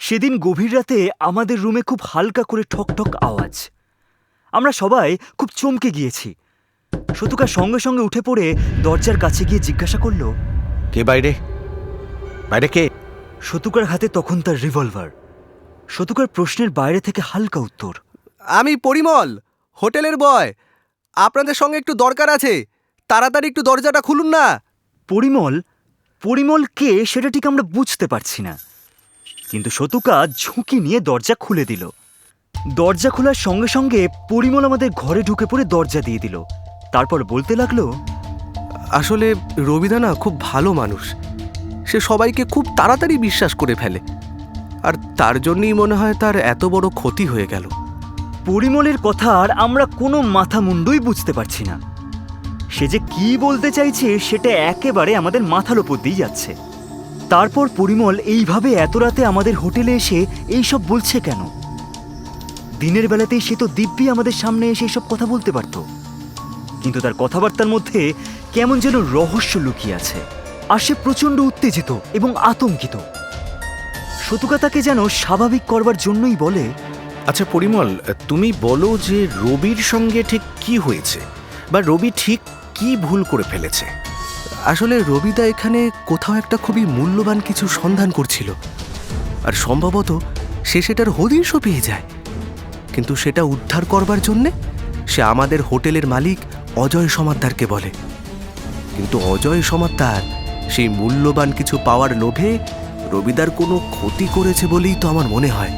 সেদিন গভীর রাতে আমাদের রুমে খুব হালকা করে ঠক ঠক আওয়াজ। আমরা সবাই খুব চমকে গিয়েছি। শতুকা সঙ্গে সঙ্গে উঠে পড়ে দরজার কাছে গিয়ে জিজ্ঞাসা করল, কে বাইরে? বাইরে কে? শতুকার হাতে তখন তার রিভলভার। শতুকার প্রশ্নের বাইরে থেকে হালকা উত্তর, আমি পরিমল, হোটেলের বয়। আপনাদের সঙ্গে একটু দরকার আছে, তাড়াতাড়ি একটু দরজাটা খুলুন না। পরিমল কে সেটা ঠিক আমরা বুঝতে পারছি না, কিন্তু শতুকা ঝুঁকি নিয়ে দরজা খুলে দিল। দরজা খোলার সঙ্গে সঙ্গে পরিমল আমাদের ঘরে ঢুকে পড়ে দরজা দিয়ে দিল। তারপর বলতে লাগলো, আসলে রবিদা না খুব ভালো মানুষ। সে সবাইকে খুব তাড়াতাড়ি বিশ্বাস করে ফেলে, আর তার জন্যই মনে হয় তার এত বড় ক্ষতি হয়ে গেল। পরিমলের কথা আর আমরা কোনো মাথা মুন্ডুই বুঝতে পারছি না। সে যে কি বলতে চাইছে সেটা একেবারে আমাদের মাথার ওপর দিয়ে যাচ্ছে। তারপর পরিমল এইভাবে এত রাতে আমাদের হোটেলে এসে এইসব বলছে কেন? দিনের বেলাতেই সে তো দিব্যি আমাদের সামনে এসে এইসব কথা বলতে পারত, কিন্তু তার কথাবার্তার মধ্যে কেমন যেন রহস্য লুকিয়ে আছে। আর সে প্রচণ্ড উত্তেজিত এবং আতঙ্কিত। শতুকা তাকে যেন স্বাভাবিক করবার জন্যই বলে, আচ্ছা পরিমল, তুমি বলো যে রবির সঙ্গে ঠিক কি হয়েছে, বা রবি ঠিক কি ভুল করে ফেলেছে? আসলে রবিদা এখানে কোথাও একটা খুবই মূল্যবান কিছু সন্ধান করছিল, আর সম্ভবত সে সেটার হদিশও পেয়ে যায়। কিন্তু সেটা উদ্ধার করবার জন্যে সে আমাদের হোটেলের মালিক অজয় সমাদ্দারকে বলে। কিন্তু অজয় সমাদ্দার সেই মূল্যবান কিছু পাওয়ার লোভে রবিদার কোনো ক্ষতি করেছে বলেই তো আমার মনে হয়।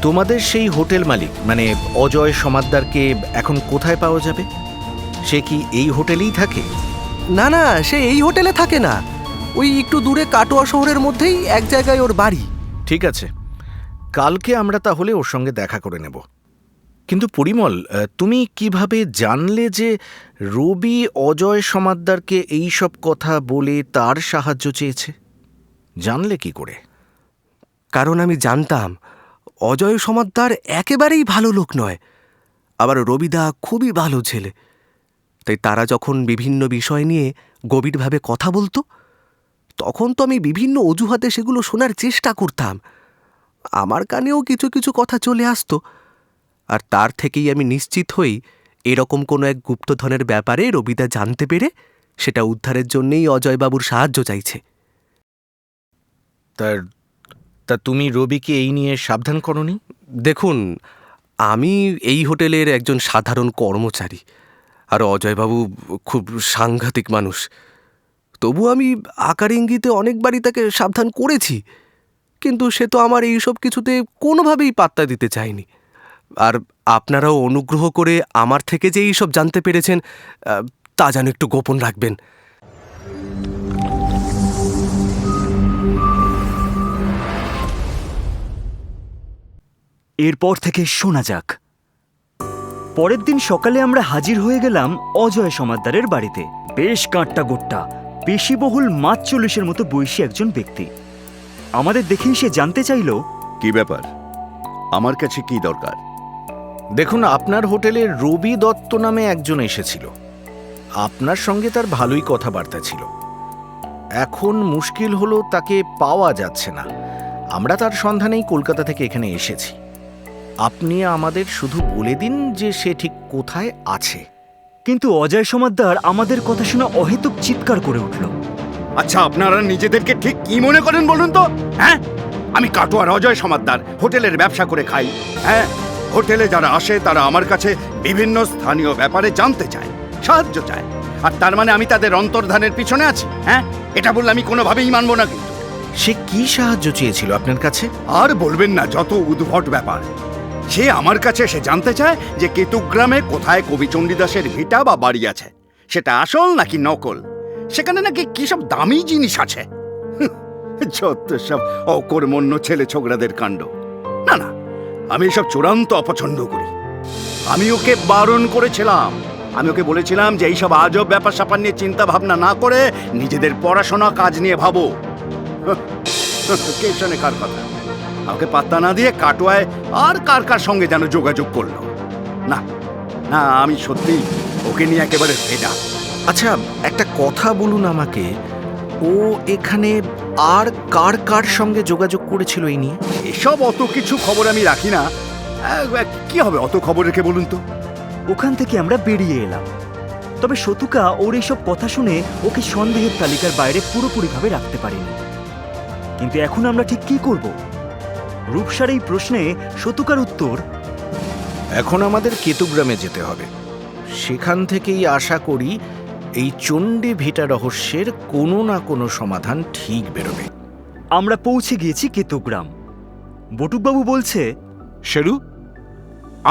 তোমাদের সেই হোটেল মালিক মানে অজয় সমাদ্দারকে এখন কোথায় পাওয়া যাবে? সে কি এই হোটেলেই থাকে? না না, সে এই হোটেলে থাকে না। ওই একটু দূরে কাটোয়া শহরের মধ্যেই এক জায়গায় ওর বাড়ি। ঠিক আছে, কালকে আমরা তাহলে ওর সঙ্গে দেখা করে নেব। কিন্তু পরিমল, তুমি কিভাবে জানলে যে রবি অজয় সমাদ্দারকে এই সব কথা বলে তার সাহায্য চেয়েছে? জানলে কি করে? কারণ আমি জানতাম অজয় সমাদ্দার একেবারেই ভালো লোক নয়, আবার রবিদা খুবই ভালো ছেলে। তাই তারা যখন বিভিন্ন বিষয় নিয়ে গভীরভাবে কথা বলতো, তখন তো আমি বিভিন্ন অজুহাতে সেগুলো শোনার চেষ্টা করতাম। আমার কানেও কিছু কিছু কথা চলে আসতো, আর তার থেকেই আমি নিশ্চিত হই এরকম কোনো এক গুপ্তধনের ব্যাপারে রবিদা জানতে পেরে সেটা উদ্ধারের জন্যেই অজয়বাবুর সাহায্য চাইছে। তা তুমি রবিকে এই নিয়ে সাবধান করনি? দেখুন, আমি এই হোটেলের একজন সাধারণ কর্মচারী, আর অজয়বাবু খুব সাংঘাতিক মানুষ। তবু আমি আকার ইঙ্গিতে অনেকবারই তাকে সাবধান করেছি, কিন্তু সে তো আমার এইসব কিছুতে কোনোভাবেই পাত্তা দিতে চায়নি। আর আপনারাও অনুগ্রহ করে আমার থেকে যে এইসব জানতে পেরেছেন তা যেন একটু গোপন রাখবেন। এরপর থেকে শোনা যাক। পরের দিন সকালে আমরা হাজির হয়ে গেলাম অজয় সমাদ্দারের বাড়িতে। বেশ কাঁটটা গোট্টা, পেশিবহুল ৪৫ মতো বয়সী একজন ব্যক্তি। আমাদের দেখেই সে জানতে চাইল, কি ব্যাপার, আমার কাছে কি দরকার? দেখুন, আপনার হোটেলে রবি দত্ত নামে একজন এসেছিল। আপনার সঙ্গে তার ভালোই কথাবার্তা ছিল। এখন মুশকিল হলো তাকে পাওয়া যাচ্ছে না। আমরা তার সন্ধানেই কলকাতা থেকে এখানে এসেছি। আপনি আমাদের শুধু বলে দিন যে সে ঠিক কোথায় আছে। কিন্তু অজয় সমাদ্দার আমাদের কথা শুনে অহেতুক চিৎকার করে উঠল, আচ্ছা, আপনারা নিজেদেরকে ঠিক কি মনে করেন বলুন তো? হ্যাঁ, আমি কাটোয়ার অজয় সমাদ্দার, হোটেলের ব্যবসা করে খাই। হ্যাঁ, হোটেলে যারা আসে তারা আমার কাছে বিভিন্ন স্থানীয় ব্যাপারে জানতে চায়, সাহায্য চায়। আর তার মানে আমি তাদের অন্তর্ধানের পিছনে আছি? হ্যাঁ, এটা বললে আমি কোনোভাবেই মানবো না। কিন্তু সে কি সাহায্য চেয়েছিল আপনার কাছে? আর বলবেন না, যত উদ্ভট ব্যাপার। সে আমার কাছে এসে জানতে চায় যে কেতুগ্রামে কোথায় কবি চণ্ডীদাসের ভিটা বা বাড়ি আছে, সেটা আসল নাকি নকল, সেখানে নাকি কি সব দামি জিনিস আছে। যত সব অকর্মণ্য ছেলে ছোকরাদের কাণ্ড। না না, আমি এসব চূড়ান্ত অপছন্দ করি। আমি ওকে বারণ করেছিলাম। আমি ওকে বলেছিলাম যে এইসব আজব ব্যাপার স্যাপার নিয়ে চিন্তা ভাবনা না করে নিজেদের পড়াশোনা কাজ নিয়ে ভাবো। কে শোনে কার কথা? আমাকে পাত্তা না দিয়ে কাটোয়ায় আর কার কার সঙ্গে যেন যোগাযোগ করলো। না না, আমি সত্যি ওকে নিয়ে একেবারে ফেডা। আচ্ছা, একটা কথা বলুন আমাকে, ও এখানে আর কার কার সঙ্গে যোগাযোগ করেছিল এই নিয়ে? এসব অত কিছু খবর আমি রাখি না। কি হবে অত খবর রেখে বলুন তো? ওখান থেকে আমরা বেরিয়ে এলাম। তবে শতুকা ওর এইসব কথা শুনে ওকে সন্দেহের তালিকার বাইরে পুরোপুরিভাবে রাখতে পারিনি। কিন্তু এখন আমরা ঠিক কি করব? রূপসার এই প্রশ্নে শতুকার উত্তর, এখন আমাদের কেতুগ্রামে যেতে হবে। সেখান থেকেই আশা করি এই চণ্ডী ভিটা রহস্যের কোনো না কোনো সমাধান ঠিক বেরোবে। আমরা পৌঁছে গিয়েছি কেতুগ্রাম। বটুকবাবু বলছে, শেরু,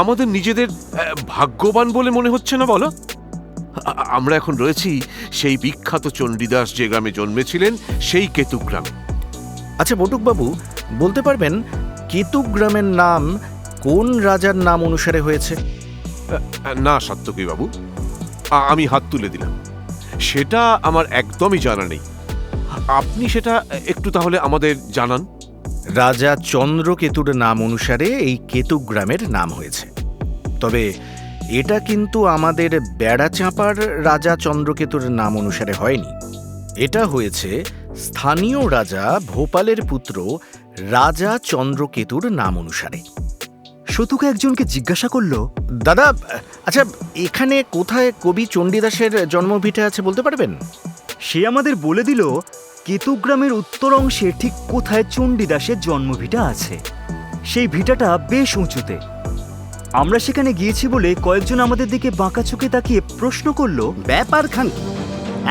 আমাদের নিজেদের ভাগ্যবান বলে মনে হচ্ছে না বলো? আমরা এখন রয়েছি সেই বিখ্যাত চণ্ডীদাস যে গ্রামে জন্মেছিলেন, সেই কেতুগ্রামে। আচ্ছা বটুকবাবু, বলতে পারবেন কেতুগ্রামের নাম কোন রাজার নাম অনুসারে হয়েছে? না সাত্তকী বাবু, আমি হাত তুলে দিলাম, সেটা আমার একদমই জানা নেই। আপনি সেটা একটু তাহলে আমাদের জানান। রাজা চন্দ্রকেতুর নাম অনুসারে এই কেতুগ্রামের নাম হয়েছে। তবে এটা কিন্তু আমাদের বেড়াচাঁপার রাজা চন্দ্রকেতুর নাম অনুসারে হয়নি। এটা হয়েছে স্থানীয় রাজা ভোপালের পুত্র রাজা চন্দ্রকেতুর নাম অনুসারে। শতুকা একজনকে জিজ্ঞাসা করল, দাদা, আচ্ছা এখানে কোথায় কবি চণ্ডীদাসের জন্মভিটা আছে বলতে পারবেন? সে আমাদের বলে দিল কেতুগ্রামের উত্তর অংশে ঠিক কোথায় চণ্ডীদাসের জন্মভিটা আছে। সেই ভিটাটা বেশ উঁচুতে। আমরা সেখানে গিয়েছি বলে কয়েকজন আমাদের দিকে বাঁকা চোখে তাকিয়ে প্রশ্ন করলো, ব্যাপার খান কি?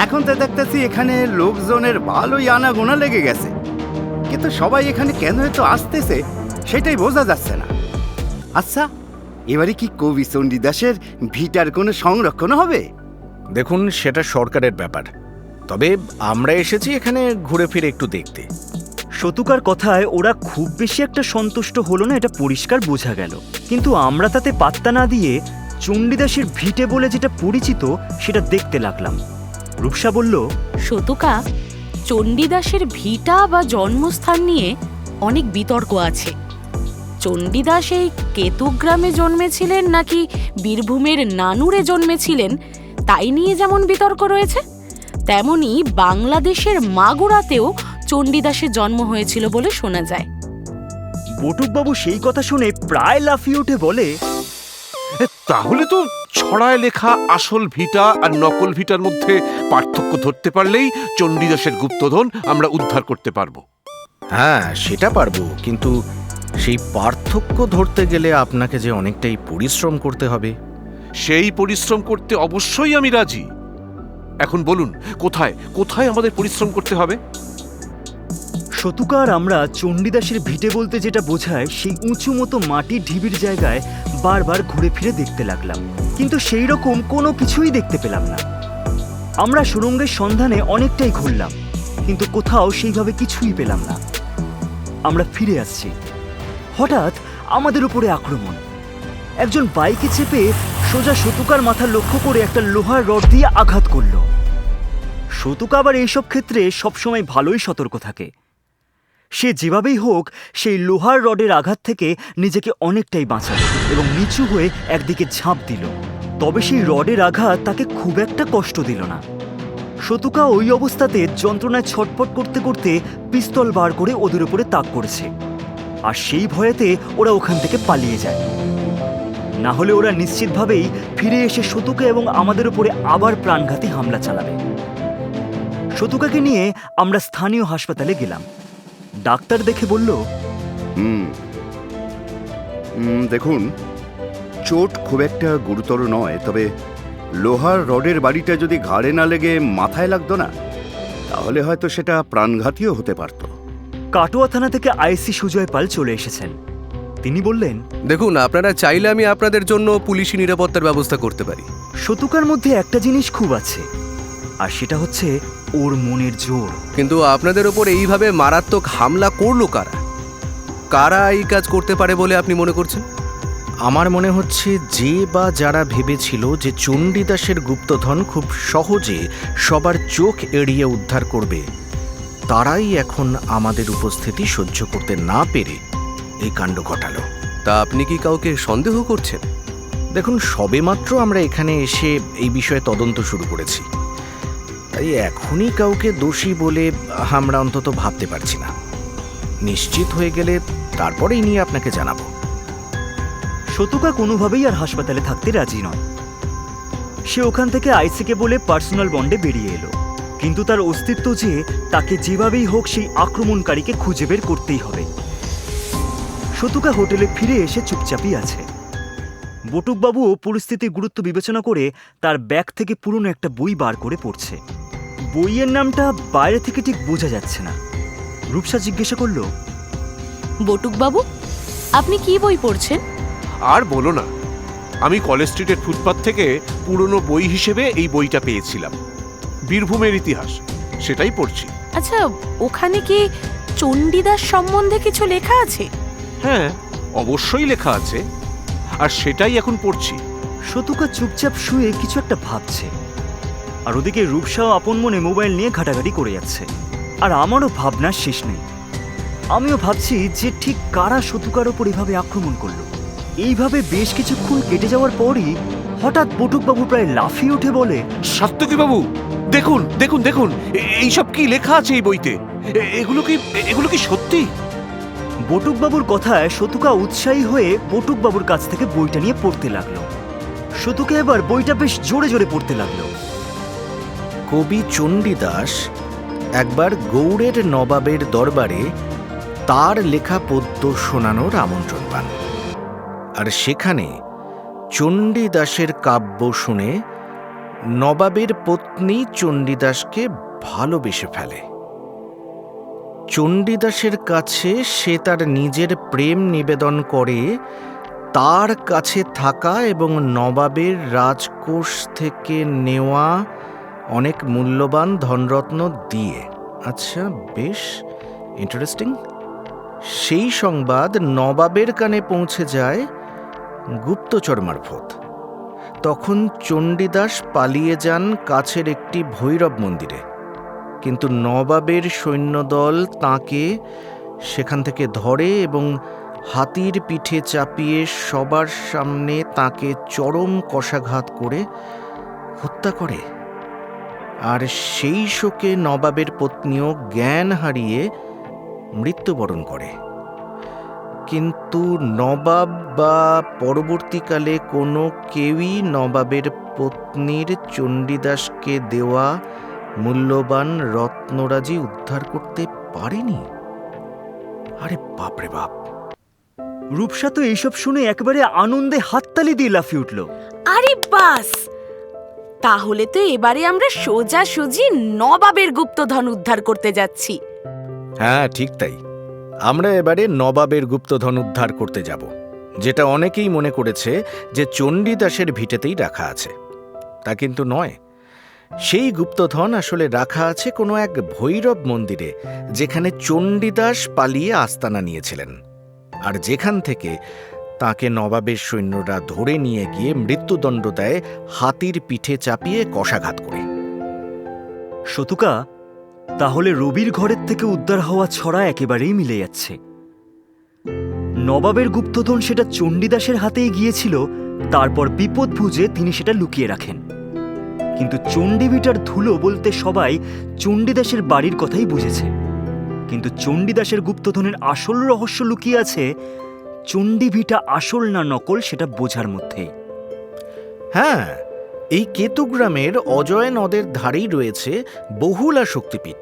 এখন তো দেখতেছি এখানে লোকজনের ভালোই আনাগোনা লেগে গেছে, কিন্তু সবাই এখানে কেন এত আসতেছে সেটাই বোঝা যাচ্ছে না। আচ্ছা, এবারে কি কবি চণ্ডীদাসের ভিটার কোনো সংরক্ষণ হবে? দেখুন, সেটা সরকারের ব্যাপার। তবে আমরা এসেছি এখানে ঘুরে ফিরে একটু দেখতে। শতুকার কথায় ওরা খুব বেশি একটা সন্তুষ্ট হলো না, এটা পরিষ্কার বোঝা গেল। কিন্তু আমরা তাতে পাত্তা না দিয়ে চণ্ডীদাসের ভিটে বলে যেটা পরিচিত সেটা দেখতে লাগলাম। রূপসা বলল, শতুকা, চণ্ডীদাসের ভিটা বা জন্মস্থান নিয়ে অনেক বিতর্ক আছে। চণ্ডীদাস এই কেতুগ্রামে জন্মেছিলেন নাকি বীরভূমের নানুরে জন্মেছিলেন তাই নিয়ে যেমন বিতর্ক রয়েছে, তেমনি বাংলাদেশের মাগুরাতেও চণ্ডীদাসের জন্ম হয়েছিল বলে শোনা যায়। বটুকবাবু সেই কথা শুনে প্রায় লাফিয়ে উঠে বলে, তাহলে তো ছড়ায় লেখা আসল ভিটা আর নকল ভিটার মধ্যে পার্থক্য ধরতে পারলেই চণ্ডীদাসের গুপ্তধন আমরা উদ্ধার করতে পারবো। হ্যাঁ, সেটা পারবো, কিন্তু সেই পার্থক্য ধরতে গেলে আপনাকে যে অনেকটাই পরিশ্রম করতে হবে। সেই পরিশ্রম করতে অবশ্যই আমি রাজি। এখন বলুন, কোথায় কোথায় আমাদের পরিশ্রম করতে হবে? শতুকা আর আমরা চণ্ডীদাসের ভিটে বলতে যেটা বোঝায় সেই উঁচু মতো মাটির ঢিবির জায়গায় বারবার ঘুরে ফিরে দেখতে লাগলাম, কিন্তু সেই রকম কোনো কিছুই দেখতে পেলাম না। আমরা সুড়ঙ্গের সন্ধানে অনেকটাই ঘুরলাম, কিন্তু কোথাও সেইভাবে কিছুই পেলাম না। আমরা ফিরে আসছি, হঠাৎ আমাদের উপরে আক্রমণ। একজন বাইকে চেপে সোজা শতুকার মাথা লক্ষ্য করে একটা লোহার রড দিয়ে আঘাত করল। শতুকা আবার এইসব ক্ষেত্রে সবসময় ভালোই সতর্ক থাকে। সে যেভাবেই হোক সেই লোহার রডের আঘাত থেকে নিজেকে অনেকটাই বাঁচালো এবং নিচু হয়ে একদিকে ঝাঁপ দিল। তবে সেই রডের আঘাত তাকে খুব একটা কষ্ট দিল না। শতুকা ওই অবস্থাতে যন্ত্রণায় ছটফট করতে করতে পিস্তল বার করে ওদের উপরে তাক করেছে, আর সেই ভয়েতে ওরা ওখান থেকে পালিয়ে যায়। না হলে ওরা নিশ্চিতভাবেই ফিরে এসে শতুকা এবং আমাদের উপরে আবার প্রাণঘাতী হামলা চালাবে। শতুকাকে নিয়ে আমরা স্থানীয় হাসপাতালে গেলাম। ডাক্তার দেখে বলল, দেখুন, চোট খুব একটা গুরুতর নয়, তবে লোহার রডের বাড়িটা যদি ঘাড়ে না লেগে মাথায় লাগতো না, তাহলে হয়তো সেটা প্রাণঘাতীও হতে পারত। কাটোয়া থানা থেকে আইসি সুজয় পাল চলে এসেছেন। তিনি বললেন, দেখুন, আপনারা চাইলে আমি আপনাদের জন্য পুলিশি নিরাপত্তার ব্যবস্থা করতে পারি। শতুকার মধ্যে একটা জিনিস খুব আছে, আর সেটা হচ্ছে ওর মনের জোর। কিন্তু আপনাদের ওপর এইভাবে মারাত্মক হামলা করলো কারা? কারা এই কাজ করতে পারে বলে আপনি মনে করছেন? আমার মনে হচ্ছে যে বা যারা ভেবেছিল যে চণ্ডীদাসের গুপ্তধন খুব সহজে সবার চোখ এড়িয়ে উদ্ধার করবে, তারাই এখন আমাদের উপস্থিতি সহ্য করতে না পেরে এই কাণ্ড ঘটালো। তা আপনি কি কাউকে সন্দেহ করছেন? দেখুন, সবেমাত্র আমরা এখানে এসে এই বিষয়ে তদন্ত শুরু করেছি, তাই এখনই কাউকে দোষী বলে আমরা অন্তত ভাবতে পারছি না। নিশ্চিত হয়ে গেলে তারপরেই নিয়ে আপনাকে জানাবো। শতুকা কোনোভাবেই আর হাসপাতালে থাকতে রাজি নয়। সে ওখান থেকে আইসিকে বলে পার্সোনাল বন্ডে বেরিয়ে এলো, কিন্তু তার অস্তিত্ব যে তাকে যেভাবেই হোক সেই আক্রমণকারীকে খুঁজে বের করতেই হবে। শতুকা হোটেলে ফিরে এসে চুপচাপই আছে। বটুকবাবুও পরিস্থিতির গুরুত্ব বিবেচনা করে তার ব্যাগ থেকে পুরনো একটা বই বার করে পড়ছে। বইয়ের নামটা বাইরে থেকে ঠিক বোঝা যাচ্ছে না। রূপসা জিজ্ঞাসা করলো, বটুকবাবু, আপনি কি বই পড়ছেন? আর বলো না, আমি কলেজ স্ট্রিটের ফুটপাত থেকে পুরনো বই হিসেবে এই বইটা পেয়েছিলাম, বীরভূমের ইতিহাস, সেটাই পড়ছি। আচ্ছা, ওখানে কি চণ্ডীদাস সম্বন্ধে কিছু লেখা আছে? হ্যাঁ, অবশ্যই লেখা আছে, আর সেটাই এখন পড়ছি। শতুকা চুপচাপ শুয়ে কিছু একটা ভাবছে, আর ওদিকে রূপসাও আপন মনে মোবাইল নিয়ে ঘাটাঘাটি করে যাচ্ছে। আর আমারও ভাবনার শেষ নেই। আমিও ভাবছি যে ঠিক কারা শতুকার ওপর এভাবে আক্রমণ করলো। এইভাবে বেশ কিছুক্ষণ কেটে যাওয়ার পরই হঠাৎ বটুকবাবু প্রায় লাফিয়ে উঠে বলে, সাত্যকী বাবু, দেখুন দেখুন দেখুন, এইসব কি লেখা আছে এই বইতে? এগুলো কি সত্যি? বটুকবাবুর কথায় শতুকা উৎসাহী হয়ে বটুকবাবুর কাছ থেকে বইটা নিয়ে পড়তে লাগলো। শতুকা এবার বইটা বেশ জোরে জোরে পড়তে লাগলো। কবি চণ্ডীদাস একবার গৌড়ের নবাবের দরবারে তার লেখা পদ্য শোনানোর আমন্ত্রণ পান, আর সেখানে চণ্ডীদাসের কাব্য শুনে নবাবের পত্নী চণ্ডীদাসকে ভালোবেসে ফেলে। চণ্ডীদাসের কাছে সে তার নিজের প্রেম নিবেদন করে তার কাছে থাকা এবং নবাবের রাজকোষ থেকে নেওয়া অনেক মূল্যবান ধনরত্ন দিয়ে। আচ্ছা, বেশ ইন্টারেস্টিং। সেই সংবাদ নবাবের কানে পৌঁছে যায় গুপ্তচর মারফত। তখন চণ্ডীদাস পালিয়ে যান কাছের একটি ভৈরব মন্দিরে, কিন্তু নবাবের সৈন্যদল তাঁকে সেখান থেকে ধরে এবং হাতির পিঠে চাপিয়ে সবার সামনে তাঁকে চরম কষাঘাত করে হত্যা করে। আর সেই শোকে নবাবের পত্নীও জ্ঞান হারিয়ে মৃত্যুবরণ করে। কিন্তু নবাব বা পরবর্তীকালে কোনো কেউই নবাবের পত্নীর চণ্ডীদাসকে দেওয়া মূল্যবান রত্নরাজি উদ্ধার করতে পারেনি। আরে বাপরে বাপ! রূপসা তো এইসব শুনে একেবারে আনন্দে হাততালি দিয়ে লাফিয়ে উঠল। আরে বাস, তাহলে তো এবারে আমরা সোজাসুজি নবাবের গুপ্তধন উদ্ধার করতে যাচ্ছি। হ্যাঁ, ঠিক তাই। আমরা এবারে নবাবের গুপ্তধন উদ্ধার করতে যাব, যেটা অনেকেই মনে করেছে যে চণ্ডীদাসের ভিটেতেই রাখা আছে। তা কিন্তু নয়। সেই গুপ্তধন আসলে রাখা আছে কোনো এক ভৈরব মন্দিরে, যেখানে চণ্ডীদাস পালিয়ে আস্তানা নিয়েছিলেন, আর যেখান থেকে তাকে নবাবের সৈন্যরা ধরে নিয়ে গিয়ে মৃত্যুদণ্ড দেয় হাতির পিঠে চাপিয়ে কষাঘাত করে। শতুকা, তাহলে রবির ঘরের থেকে উদ্ধার হওয়া ছড়া একেবারেই মিলে যাচ্ছে। নবাবের গুপ্তধন সেটা চণ্ডীদাসের হাতেই গিয়েছিল, তারপর বিপদ বুঝে তিনি সেটা লুকিয়ে রাখেন। কিন্তু চণ্ডীভিটার ধুলো বলতে সবাই চণ্ডীদাসের বাড়ির কথাই বুঝেছে। কিন্তু চণ্ডীদাসের গুপ্তধনের আসল রহস্য লুকিয়ে আছে চণ্ডীভিটা আসল না নকল সেটা বোঝার মধ্যে। হ্যাঁ, এই কেতুগ্রামের অজয় নদের ধারেই রয়েছে বহুলা শক্তিপীঠ,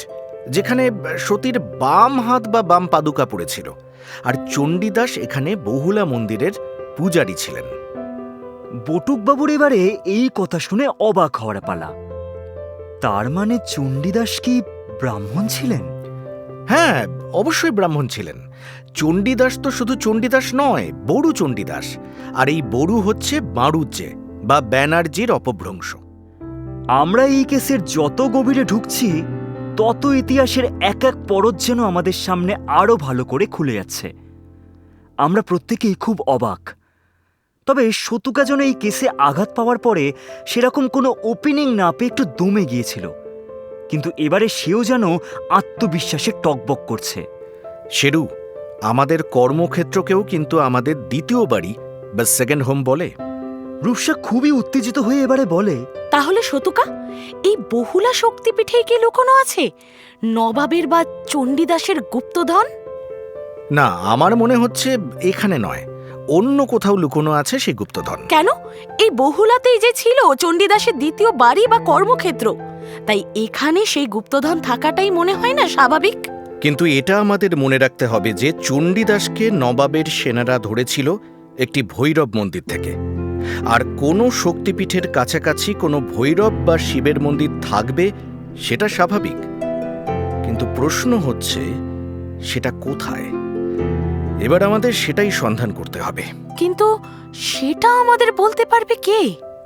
যেখানে সতীর বাম হাত বা বাম পাদুকা পড়েছিল, আর চণ্ডীদাস এখানে বহুলা মন্দিরের পূজারী ছিলেন। বটুকবাবুর এবারে এই কথা শুনে অবাক হওয়ার পালা। তার মানে চণ্ডীদাস কি ব্রাহ্মণ ছিলেন? হ্যাঁ, অবশ্যই ব্রাহ্মণ ছিলেন। চণ্ডীদাস তো শুধু চণ্ডীদাস নয়, বড়ু চণ্ডীদাস। আর এই বড়ু হচ্ছে বাঁড়ুজ্জে বা ব্যানার্জির অপভ্রংশ। আমরা এই কেসের যত গভীরে ঢুকছি তত ইতিহাসের এক এক পরত যেন আমাদের সামনে আরো ভালো করে খুলে যাচ্ছে। আমরা প্রত্যেকেই খুব অবাক। তবে শতুকা যেন এই কেসে আঘাত পাওয়ার পরে সেরকম কোনো ওপেনিং না পেয়ে একটু দমে গিয়েছিল, কিন্তু এবারে সেও যেন আত্মবিশ্বাসে টকবক করছে। শেরু, আমাদের কর্মক্ষেত্রকেও কিন্তু আমাদের দ্বিতীয় বাড়ি বা সেকেন্ড হোম বলে। রূপসা খুবই উত্তেজিত হয়ে এবারে বলে, তাহলে শতুকা, এই বহুলা শক্তিপীঠে কি লুকোনো আছে নবাবের বা চণ্ডীদাসের গুপ্তধন? না, আমার মনে হচ্ছে এখানে নয়, অন্য কোথাও লুকোনো আছে সেই গুপ্তধন। কেন? এই বহুলাতেই যে ছিল চণ্ডীদাসের দ্বিতীয় বাড়ি বা কর্মক্ষেত্র, তাই এখানে সেই গুপ্তধন থাকাটাই মনে হয় না স্বাভাবিক? কিন্তু এটা আমাদের মনে রাখতে হবে যে চণ্ডীদাসকে নবাবের সেনারা ধরেছিল একটি ভৈরব মন্দির থেকে, আর কোনো শক্তিপীঠের কাছাকাছি কোনো ভৈরব বা শিবের মন্দির থাকবে সেটা স্বাভাবিক। কিন্তু প্রশ্ন হচ্ছে সেটা কোথায়? এবার আমাদের সেটাই সন্ধান করতে হবে। কিন্তু সেটা আমাদের বলতে পারবে কে?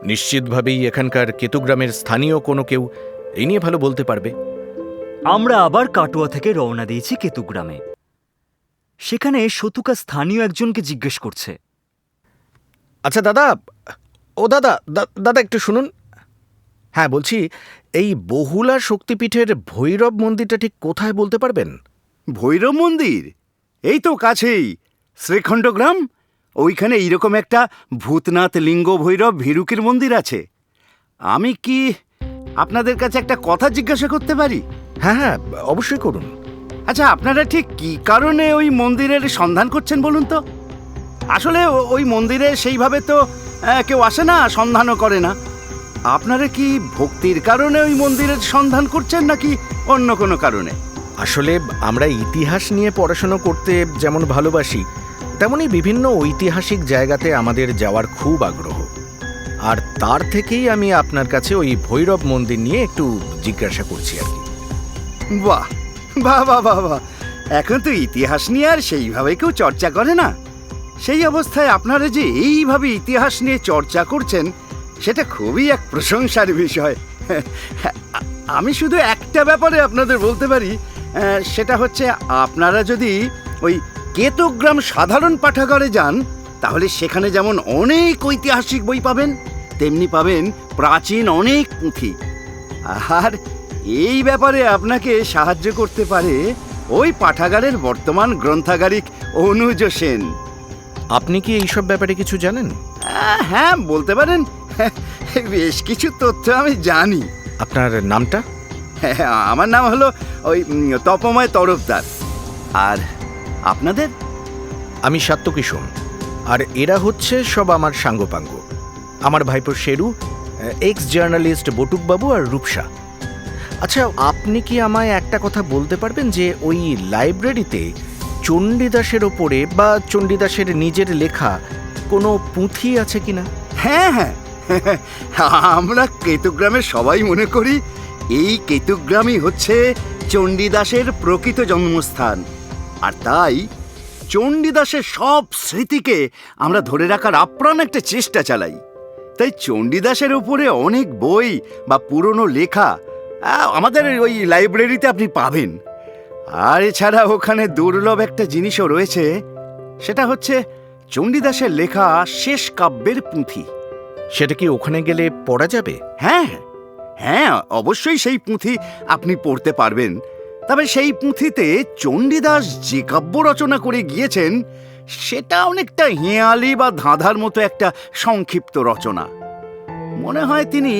নিশ্চিতভাবেই এখানকার কেতুগ্রামের স্থানীয় কোনো কেউ এই নিয়ে ভালো বলতে পারবে। আমরা আবার কাটোয়া থেকে রওনা দিয়েছি কেতুগ্রামে। সেখানে শতুকা স্থানীয় একজনকে জিজ্ঞেস করছে। আচ্ছা দাদা, দাদা একটু শুনুন। হ্যাঁ, বলছি এই বহুলা শক্তিপীঠের ভৈরব মন্দিরটা ঠিক কোথায় বলতে পারবেন? ভৈরব মন্দির এই তো কাছেই, শ্রীখণ্ড গ্রাম। ওইখানে এইরকম একটা ভূতনাথ লিঙ্গ ভৈরব ভীরুকের মন্দির আছে। আমি কি আপনাদের কাছে একটা কথা জিজ্ঞাসা করতে পারি? হ্যাঁ হ্যাঁ, অবশ্যই করুন। আচ্ছা, আপনারা ঠিক কি কারণে ওই মন্দিরের সন্ধান করছেন বলুন তো? আসলে ওই মন্দিরে সেইভাবে তো কেউ আসে না, সন্ধানও করে না। আপনারা কি ভক্তির কারণে ওই মন্দিরের সন্ধান করছেন নাকি অন্য কোনো কারণে? আসলে আমরা ইতিহাস নিয়ে পড়াশোনা করতে যেমন ভালোবাসি, তেমনি বিভিন্ন ঐতিহাসিক জায়গাতে আমাদের যাওয়ার খুব আগ্রহ। আর তার থেকেই আমি আপনার কাছে ওই ভৈরব মন্দির নিয়ে একটু জিজ্ঞাসা করছি আর কি। বাহ বাহ বাহ বাহ বাহ! এখন তো ইতিহাস নিয়ে আর সেইভাবে কেউ চর্চা করে না। সেই অবস্থায় আপনারা যে এইভাবে ইতিহাস নিয়ে চর্চা করছেন, সেটা খুবই এক প্রশংসার বিষয়। আমি শুধু একটা ব্যাপারে আপনাদের বলতে পারি, সেটা হচ্ছে আপনারা যদি ওই কেতুগ্রাম সাধারণ পাঠাগারে যান, তাহলে সেখানে যেমন অনেক ঐতিহাসিক বই পাবেন, তেমনি পাবেন প্রাচীন অনেক পুঁথি। আর এই ব্যাপারে আপনাকে সাহায্য করতে পারে ওই পাঠাগারের বর্তমান গ্রন্থাগারিক অনুজ সেন। আপনি কি এইসব ব্যাপারে কিছু জানেন? হ্যাঁ, বলতে পারেন। বেশ কিছু তথ্য আমি জানি। আপনার নামটা? আমার নাম হলো ওই তপময় তরফদার। আর আপনাদের? আমি সাত্যকিশোর, আর এরা হচ্ছে সব আমার সাঙ্গপাঙ্গ। আমার ভাইপো শেরু, এক্স জার্নালিস্ট বটুকবাবু আর রূপসা। আচ্ছা, আপনি কি আমায় একটা কথা বলতে পারবেন যে ওই লাইব্রেরিতে চণ্ডীদাসের ওপরে বা চণ্ডীদাসের নিজের লেখা কোনো পুঁথি আছে কিনা? হ্যাঁ হ্যাঁ, আমরা কেতুগ্রামের সবাই মনে করি এই কেতুগ্রামই হচ্ছে চণ্ডীদাসের প্রকৃত জন্মস্থান। আর তাই চণ্ডীদাসের সব স্মৃতিকে আমরা ধরে রাখার আপ্রাণ একটা চেষ্টা চালাই। তাই চণ্ডীদাসের উপরে অনেক বই বা পুরনো লেখা আমাদের ওই লাইব্রেরিতে আপনি পাবেন। আর এছাড়া ওখানে দুর্লভ একটা জিনিসও রয়েছে, সেটা হচ্ছে চণ্ডীদাসের লেখা শেষ কাব্যের পুঁথি। সেটা কি ওখানে গেলে পড়া যাবে? হ্যাঁ হ্যাঁ, অবশ্যই সেই পুঁথি আপনি পড়তে পারবেন। তবে সেই পুঁথিতে চণ্ডীদাস যে কাব্য রচনা করে গিয়েছেন, সেটা অনেকটা হেঁয়ালি বা ধাঁধার মতো একটা সংক্ষিপ্ত রচনা। মনে হয় তিনি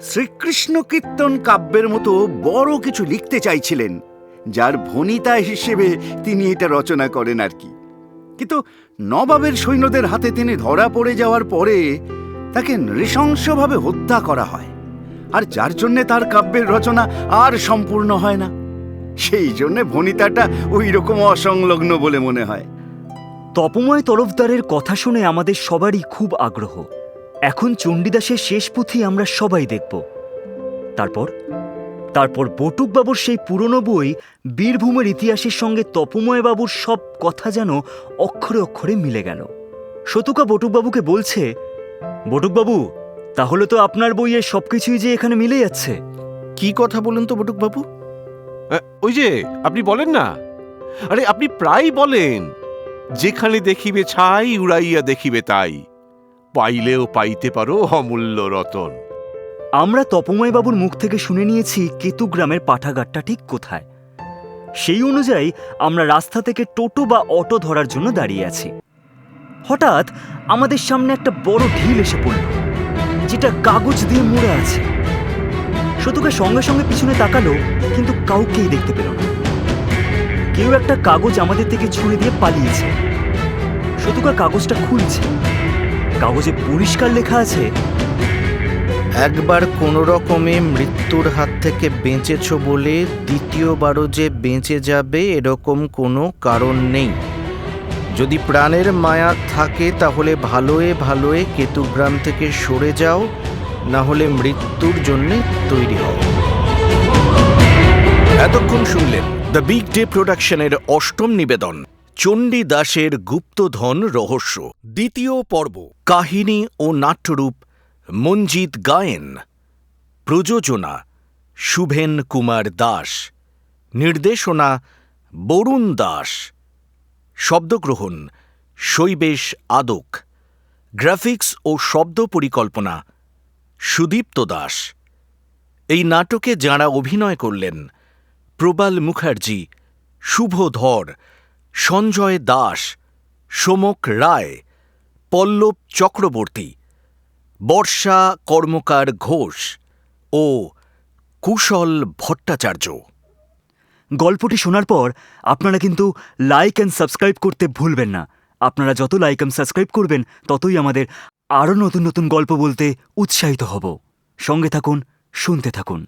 শ্রীকৃষ্ণ কীর্তন কাব্যের মতো বড় কিছু লিখতে চাইছিলেন, যার ভণিতা হিসেবে তিনি এটা রচনা করেন আর কি। কিন্তু নবাবের সৈন্যদের হাতে তিনি ধরা পড়ে যাওয়ার পরে তাকে নৃশংসভাবে হত্যা করা হয়, আর যার জন্যে তার কাব্যের রচনা আর সম্পূর্ণ হয় না। সেই জন্যে ভণিতাটা ওই রকম অসংলগ্ন বলে মনে হয়। তপময় তরফদারের কথা শুনে আমাদের সবারই খুব আগ্রহ। এখন চণ্ডীদাসের শেষ পুঁথি আমরা সবাই দেখব। তারপর বটুকবাবুর সেই পুরনো বই বীরভূমের ইতিহাসের সঙ্গে তপময় বাবুর সব কথা যেন অক্ষরে অক্ষরে মিলে গেল। শতুকা বটুকবাবুকে বলছে, বটুকবাবু, তাহলে তো আপনার বইয়ের সবকিছুই যে এখানে মিলে যাচ্ছে। কি কথা বলুন তো বটুকবাবু? ওই যে আপনি বলেন না, আরে আপনি প্রায় বলেন, যেখানে দেখিবে ছাই উড়াইয়া দেখিবে তাই, পাইলেও পাইতে পারো অমূল্য রতন। আমরা তপময় বাবুর মুখ থেকে শুনে নিয়েছি কেতুগ্রামের পাঠাগারটা ঠিক কোথায়। সেই অনুযায়ী আমরা রাস্তা থেকে টোটো বা অটো ধরার জন্য দাঁড়িয়ে আছি। হঠাৎ আমাদের সামনে একটা বড় ঢিল এসে পড়ল। যেটা কাগজ দিয়ে মোড়া আছে। শতুকা সঙ্গে সঙ্গে পিছনে তাকালো, কিন্তু কাউকেই দেখতে পেল না। কেউ একটা কাগজ আমাদের থেকে ছুঁড়ে দিয়ে পালিয়েছে। শতুকা কাগজটা খুলছে। কাগজে পরিষ্কার লেখা আছে, একবার কোনো রকমে মৃত্যুর হাত থেকে বেঁচেছ বলে দ্বিতীয়বারও যে বেঁচে যাবে এরকম কোনো কারণ নেই। যদি প্রাণের মায়া থাকে তাহলে ভালোয় ভালোয় কেতুগ্রাম থেকে সরে যাও, না হলে মৃত্যুর জন্য তৈরি হও। এতক্ষণ শুনলেন দ্য বিগ ডে প্রোডাকশনের অষ্টম নিবেদন চণ্ডীদাসের গুপ্তধন রহস্য, দ্বিতীয় পর্ব। কাহিনী ও নাট্যরূপ মঞ্জিত গায়েন, প্রযোজনা শুভেন কুমার দাস, নির্দেশনা বরুণ দাস, শব্দগ্রহণ শৈবেশ আদক, গ্রাফিক্স ও শব্দ পরিকল্পনা সুদীপ্ত দাস। এই নাটকে যাঁরা অভিনয় করলেন প্রবাল মুখার্জি, শুভ ধর, সঞ্জয় দাস, সোমক রায়, পল্লব চক্রবর্তী, বর্ষা কর্মকার ঘোষ ও কুশল ভট্টাচার্য। গল্পটি শোনার পর আপনারা কিন্তু লাইক অ্যান্ড সাবস্ক্রাইব করতে ভুলবেন না। আপনারা যত লাইক অ্যান্ড সাবস্ক্রাইব করবেন ততই আমাদের আরও নতুন নতুন গল্প বলতে উৎসাহিত হব। সঙ্গে থাকুন, শুনতে থাকুন।